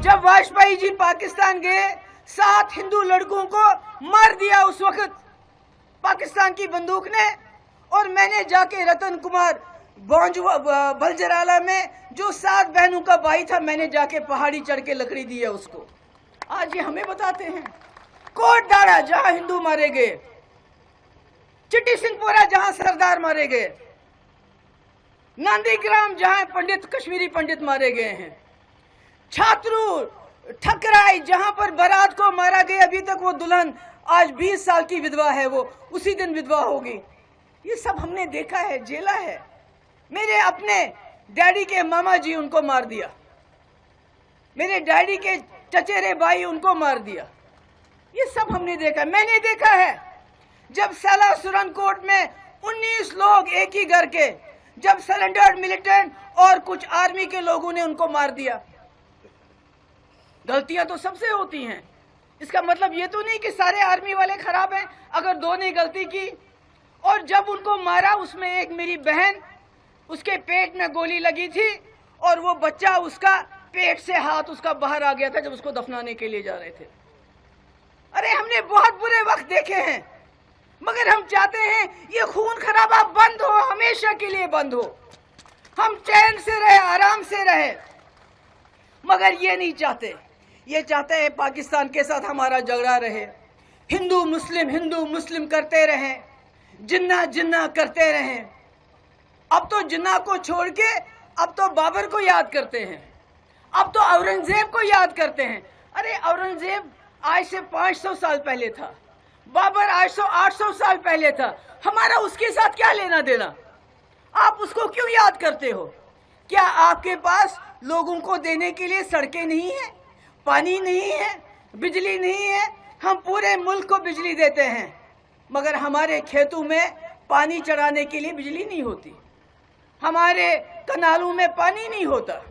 जब वाजपेयी जी पाकिस्तान गए, 7 हिंदू लड़कों को मार दिया उस वक्त पाकिस्तान की बंदूक ने। और मैंने जाके रतन कुमार बलजराला में, जो 7 बहनों का भाई था, मैंने जाके पहाड़ी चढ़ के लकड़ी दी है उसको। आज ये हमें बताते हैं। कोट डाड़ा जहां हिंदू मारे गए, चिट्टी सिंहपुरा जहां सरदार मारे गए, नंदीग्राम जहां पंडित, कश्मीरी पंडित मारे गए हैं, छात्रू ठकराई जहां पर बारात को मारा गया, अभी तक वो दुल्हन आज 20 साल की विधवा है, वो उसी दिन विधवा होगी। ये सब हमने देखा है, जेला है। मेरे अपने डैडी के मामा जी, उनको मार दिया। मेरे डैडी के चचेरे भाई, उनको मार दिया। ये सब हमने देखा। मैंने देखा है जब साला सुरनकोट में 19 लोग एक ही घर के, जब सरेंडर्ड मिलिटेंट और कुछ आर्मी के लोगों ने उनको मार दिया। गलतियां तो सबसे होती हैं। इसका मतलब ये तो नहीं कि सारे आर्मी वाले खराब हैं। अगर 2 ने गलती की, और जब उनको मारा, उसमें एक मेरी बहन, उसके पेट में गोली लगी थी और वो बच्चा, उसका पेट से हाथ उसका बाहर आ गया था जब उसको दफनाने के लिए जा रहे थे। अरे हमने बहुत बुरे वक्त देखे हैं, मगर हम चाहते हैं ये खून खराबा बंद हो, हमेशा के लिए बंद हो। हम चैन से रहे, आराम से रहे, मगर ये नहीं चाहते। ये चाहते हैं पाकिस्तान के साथ हमारा झगड़ा रहे, हिंदू मुस्लिम करते रहें, जिन्ना जिन्ना करते रहें। अब तो जिन्ना को छोड़ के अब तो बाबर को याद करते हैं, अब तो औरंगजेब को याद करते हैं। अरे औरंगजेब आज से 500 साल पहले था, बाबर 800 साल पहले था। हमारा उसके साथ क्या लेना देना? आप उसको क्यों याद करते हो? क्या आपके पास लोगों को देने के लिए सड़कें नहीं है, पानी नहीं है, बिजली नहीं है? हम पूरे मुल्क को बिजली देते हैं, मगर हमारे खेतों में पानी चढ़ाने के लिए बिजली नहीं होती, हमारे कनालों में पानी नहीं होता,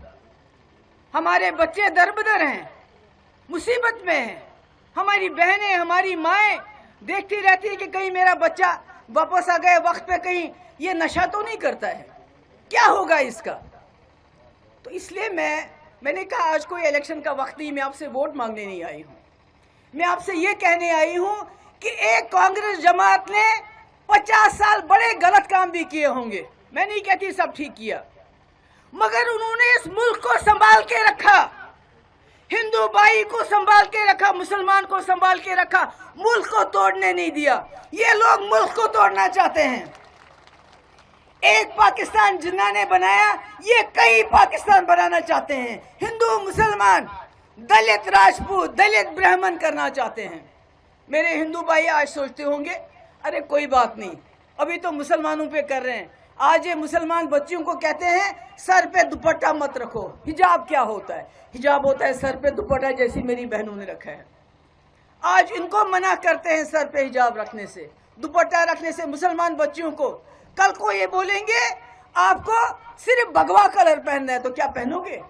हमारे बच्चे दरबदर हैं, मुसीबत में हैं। हमारी बहनें, हमारी माएँ देखती रहती है कि कहीं मेरा बच्चा वापस आ गए वक्त पे, कहीं ये नशा तो नहीं करता है, क्या होगा इसका? तो इसलिए मैंने कहा आज कोई इलेक्शन का वक्त नहीं, मैं आपसे वोट मांगने नहीं आई हूँ। मैं आपसे ये कहने आई हूँ कि एक कांग्रेस जमात ने 50 साल बड़े गलत काम भी किए होंगे, मैं नहीं कहती सब ठीक किया, मगर उन्होंने इस मुल्क को संभाल के रखा, हिंदू भाई को संभाल के रखा, मुसलमान को संभाल के रखा, मुल्क को तोड़ने नहीं दिया। ये लोग मुल्क को तोड़ना चाहते हैं। एक पाकिस्तान जिन्ना ने बनाया, ये कई पाकिस्तान बनाना चाहते हैं। हिंदू मुसलमान, दलित राजपूत, दलित ब्राह्मण करना चाहते हैं। मेरे हिंदू भाई आज सोचते होंगे अरे कोई बात नहीं, अभी तो मुसलमानों पे कर रहे हैं। आज ये मुसलमान बच्चियों को कहते हैं सर पे दुपट्टा मत रखो। हिजाब क्या होता है? हिजाब होता है सर पे दुपट्टा, जैसी मेरी बहनों ने रखा है। आज इनको मना करते हैं सर पे हिजाब रखने से, दुपट्टा रखने से मुसलमान बच्चियों को। कल को ये बोलेंगे आपको सिर्फ भगवा कलर पहनना है, तो क्या पहनोगे?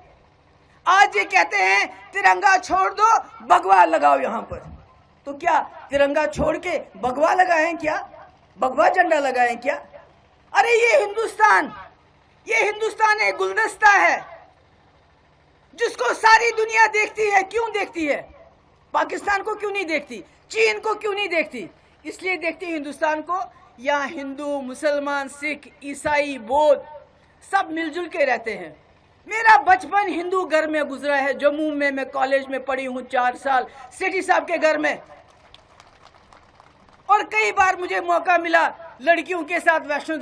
आज ये कहते हैं तिरंगा छोड़ दो, भगवा लगाओ यहाँ पर, तो क्या तिरंगा छोड़ के भगवा लगाएं क्या? भगवा झंडा लगाएं क्या? अरे ये हिंदुस्तान एक गुलदस्ता है जिसको सारी दुनिया देखती है। क्यों देखती है? पाकिस्तान को क्यों नहीं देखती? चीन को क्यों नहीं देखती? इसलिए देखती है हिंदुस्तान को। यहाँ हिंदू, मुसलमान, सिख, ईसाई, बौद्ध सब मिलजुल के रहते हैं। मेरा बचपन हिंदू घर में गुजरा है। जम्मू में मैं कॉलेज में पढ़ी हूँ 4 साल, सेठी साहब के घर में, और कई बार मुझे मौका मिला लड़कियों के साथ वैष्णो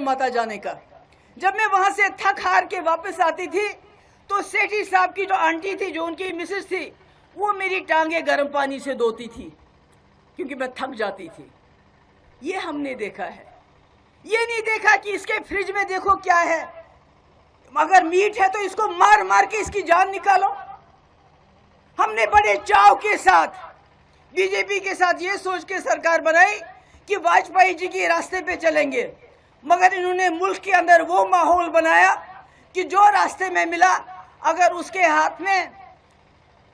माता जाने का। जब मैं वहां से थक हार के वापस आती थी तो सेठी साहब की जो आंटी थी, जो उनकी मिसेस थी, वो मेरी टांगे गर्म पानी से धोती थी क्योंकि मैं थक जाती थी। ये हमने देखा है। ये नहीं देखा कि इसके फ्रिज में देखो क्या है, अगर मीट है तो इसको मार मार के इसकी जान निकालो। हमने बड़े चाव के साथ बीजेपी के साथ ये सोच के सरकार बनाई कि वाजपेयी जी के रास्ते पे चलेंगे, मगर इन्होंने मुल्क के अंदर वो माहौल बनाया कि जो रास्ते में मिला, अगर उसके हाथ में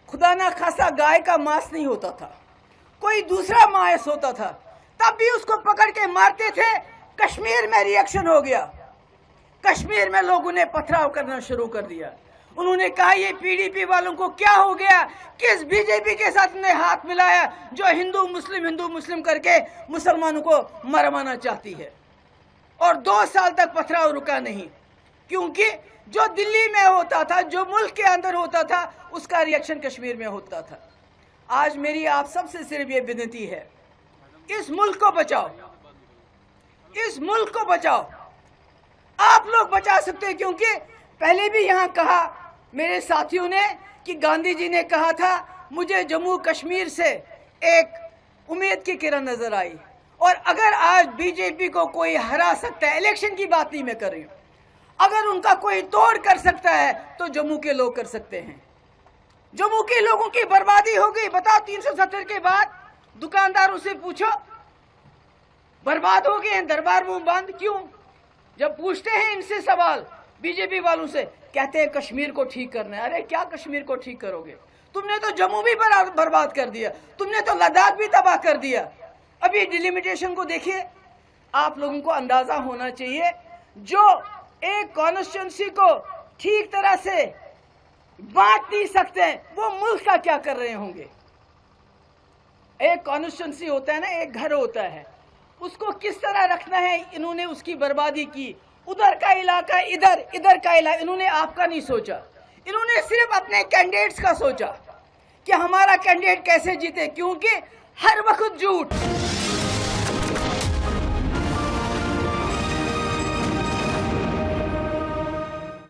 खुदा ना खासा गाय का मांस नहीं होता था, कोई दूसरा मांस होता था, तब भी उसको पकड़ के मारते थे। कश्मीर में रिएक्शन हो गया, कश्मीर में लोगों ने पथराव करना शुरू कर दिया। उन्होंने कहा ये पीडीपी वालों को क्या हो गया, किस बीजेपी के साथ ने हाथ मिलाया जो हिंदू मुस्लिम करके मुसलमानों को मरवाना चाहती है। और 2 साल तक पथराव रुका नहीं, क्योंकि जो दिल्ली में होता था, जो मुल्क के अंदर होता था, उसका रिएक्शन कश्मीर में होता था। आज मेरी आप सबसे सिर्फ ये विनती है, इस मुल्क को बचाओ, इस मुल्क को बचाओ। आप लोग बचा सकते हैं, क्योंकि पहले भी यहाँ कहा मेरे साथियों ने कि गांधी जी ने कहा था मुझे जम्मू कश्मीर से एक उम्मीद की किरण नजर आई। और अगर आज बीजेपी को कोई हरा सकता है, इलेक्शन की बात नहीं मैं कर रही हूं, अगर उनका कोई तोड़ कर सकता है तो जम्मू के लोग कर सकते हैं। जम्मू के लोगों की बर्बादी हो गई। बताओ 370 के बाद दुकानदारों से पूछो, बर्बाद हो गए हैं, दरबार मुंह बंद क्यों? जब पूछते हैं इनसे सवाल बीजेपी वालों से, कहते हैं कश्मीर को ठीक करना है। अरे क्या कश्मीर को ठीक करोगे? तुमने तो जम्मू भी बर्बाद कर दिया, तुमने तो लद्दाख भी तबाह कर दिया। अभी डिलिमिटेशन को देखिए, आप लोगों को अंदाजा होना चाहिए, जो एक कॉन्स्टिट्यूंसी को ठीक तरह से बांट नहीं सकते वो मुल्क का क्या कर रहे होंगे। एक कॉन्स्टिट्यूंसी होता है ना, एक घर होता है, उसको किस तरह रखना है, इन्होंने उसकी बर्बादी की। उधर का इलाका इधर, इधर का इलाका, इन्होंने आपका नहीं सोचा, इन्होंने सिर्फ अपने कैंडिडेट्स का सोचा कि हमारा कैंडिडेट कैसे जीते, क्योंकि हर वक्त झूठ।